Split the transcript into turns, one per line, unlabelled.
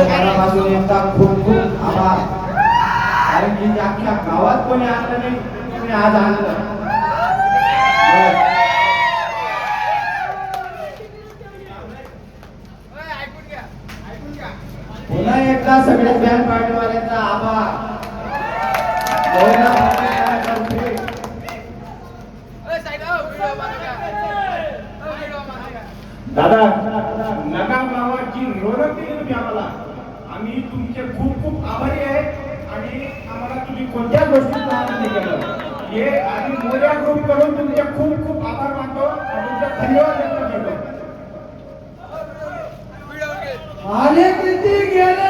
मनापासून एकदा खूप खूप आभार. कारण की अख्ख्या गावात कोणी आणलं नाही, तुम्ही आज आणलं. पुन्हा एकदा सगळ्या बँड पार्टीवाल्यांचा आभार.
दादा नगा गावाची रोनक दिली तुम्ही आम्हाला. आम्ही तुमचे खूप खूप आभारी आहे आणि आम्हाला तुम्ही कोणत्या गोष्टीचा आनंद केला हे आम्ही मोठ्या ग्रुप करून तुमचे खूप खूप आभार मानतो आणि तुमचा धन्यवाद व्यक्त करतो.
आले किती गेले